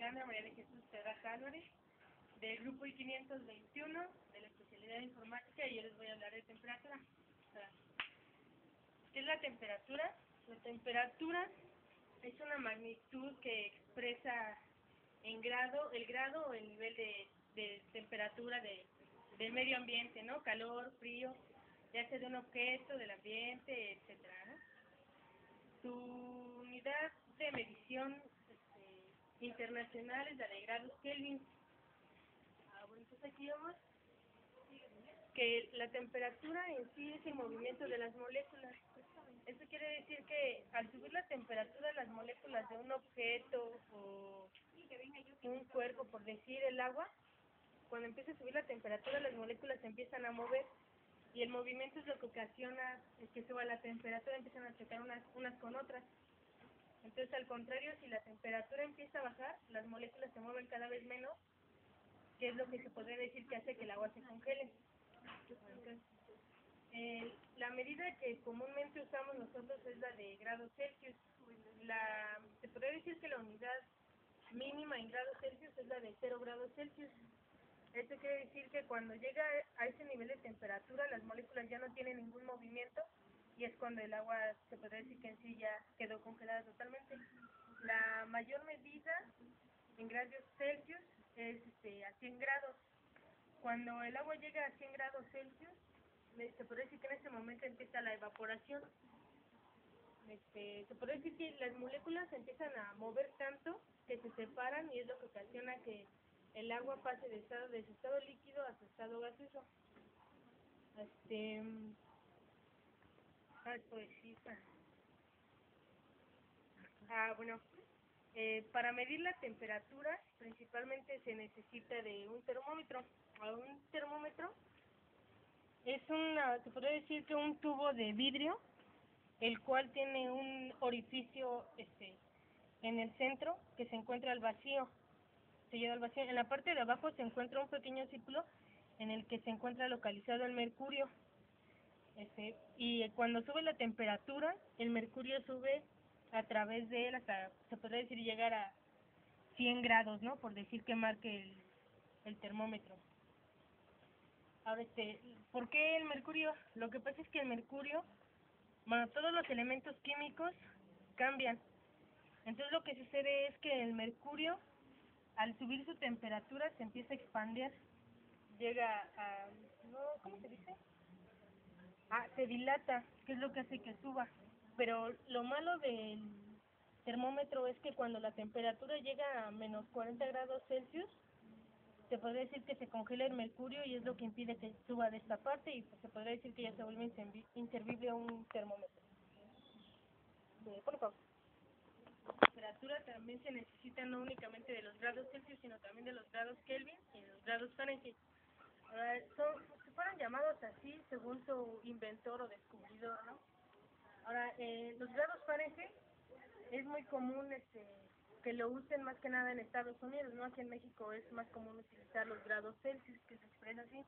Ana María de Jesús Terraza Álvarez, del grupo I-521, de la especialidad de informática, y yo les voy a hablar de temperatura. ¿Qué es la temperatura? La temperatura es una magnitud que expresa en grado, el grado o el nivel de temperatura del medio ambiente, ¿no? Calor, frío, ya sea de un objeto, del ambiente, etcétera, ¿no? Su unidad de medición internacional es la de grados Kelvin. Bueno, entonces aquí vamos que la temperatura en sí es el movimiento de las moléculas. Eso quiere decir que al subir la temperatura, las moléculas de un objeto o un cuerpo, por decir el agua, cuando empieza a subir la temperatura, las moléculas se empiezan a mover, y el movimiento es lo que ocasiona que suba la temperatura, empiezan a chocar unas con otras. Entonces, al contrario, si la temperatura empieza a bajar, las moléculas se mueven cada vez menos, que es lo que se podría decir que hace que el agua se congele. Entonces, la medida que comúnmente usamos nosotros es la de grados Celsius. Se podría decir que la unidad mínima en grados Celsius es la de 0 grados Celsius. Esto quiere decir que cuando llega a ese nivel de temperatura, las moléculas ya no tienen ningún movimiento, y es cuando el agua se podría decir que en sí ya quedó congelada totalmente. La mayor medida en grados Celsius es a 100 grados. Cuando el agua llega a 100 grados Celsius, se podría decir que en ese momento empieza la evaporación. Se podría decir que las moléculas se empiezan a mover tanto que se separan, y es lo que ocasiona que el agua pase de su estado líquido a su estado gaseoso. Bueno, para medir la temperatura principalmente se necesita de un termómetro. Un termómetro es se podría decir que un tubo de vidrio, el cual tiene un orificio en el centro que se encuentra al vacío, sellado al vacío. En la parte de abajo se encuentra un pequeño círculo en el que se encuentra localizado el mercurio. Y cuando sube la temperatura, el mercurio sube a través de él hasta, se podría decir, llegar a 100 grados, ¿no? Por decir que marque el termómetro. Ahora, ¿por qué el mercurio? Lo que pasa es que el mercurio, bueno, todos los elementos químicos cambian. Entonces lo que sucede es que el mercurio, al subir su temperatura, se empieza a expandir, llega a, no, ¿cómo se dice? Se dilata, que es lo que hace que suba. Pero lo malo del termómetro es que cuando la temperatura llega a menos 40 grados Celsius, se podría decir que se congela el mercurio, y es lo que impide que suba de esta parte, y pues se podría decir que ya se vuelve inservible un termómetro. Por favor. La temperatura también se necesita no únicamente de los grados Celsius, sino también de los grados Kelvin y de los grados Fahrenheit. Se fueron llamados así según su inventor o descubridor, ¿no? Ahora, los grados Fahrenheit es muy común que lo usen más que nada en Estados Unidos, ¿no? Aquí en México es más común utilizar los grados Celsius, que se expresa así.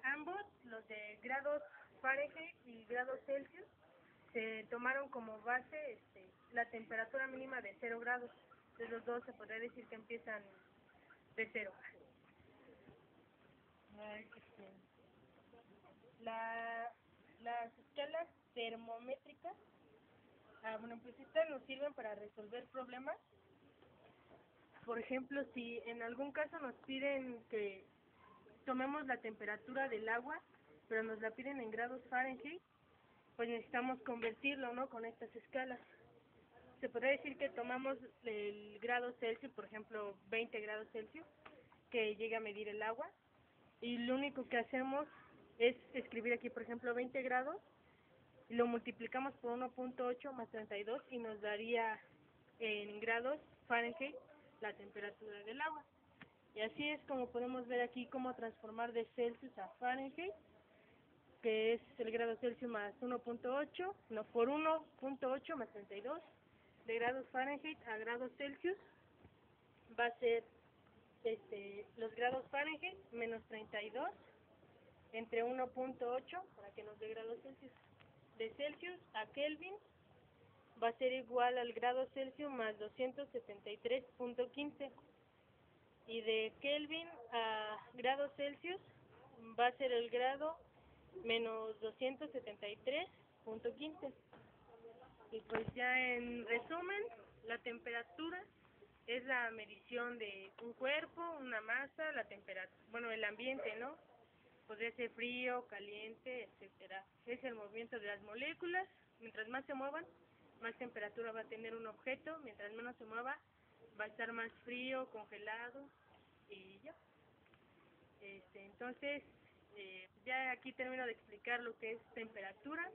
Ambos, los de grados Fahrenheit y grados Celsius, se tomaron como base la temperatura mínima de 0 grados. Entonces los dos se podría decir que empiezan de 0. Las escalas termométricas, bueno, pues estas nos sirven para resolver problemas. Por ejemplo, si en algún caso nos piden que tomemos la temperatura del agua, pero nos la piden en grados Fahrenheit, pues necesitamos convertirlo, ¿no? Con estas escalas. Se podría decir que tomamos el grado Celsius, por ejemplo, 20 grados Celsius, que llega a medir el agua, y lo único que hacemos es escribir aquí, por ejemplo, 20 grados, y lo multiplicamos por 1.8 más 32, y nos daría en grados Fahrenheit la temperatura del agua. Y así es como podemos ver aquí cómo transformar de Celsius a Fahrenheit, que es el grado Celsius más 1.8, no, por 1.8 más 32, de grados Fahrenheit a grados Celsius, va a ser los grados Fahrenheit menos 32 entre 1.8 para que nos dé grados Celsius. De Celsius a Kelvin va a ser igual al grado Celsius más 273.15. Y de Kelvin a grado Celsius va a ser el grado menos 273.15. Y pues ya en resumen, la temperatura es la medición de un cuerpo, una masa, la temperatura, bueno, el ambiente, ¿no? Podría ser frío, caliente, etcétera. Es el movimiento de las moléculas. Mientras más se muevan, más temperatura va a tener un objeto. Mientras menos se mueva, va a estar más frío, congelado y ya. Entonces, ya aquí termino de explicar lo que es temperatura.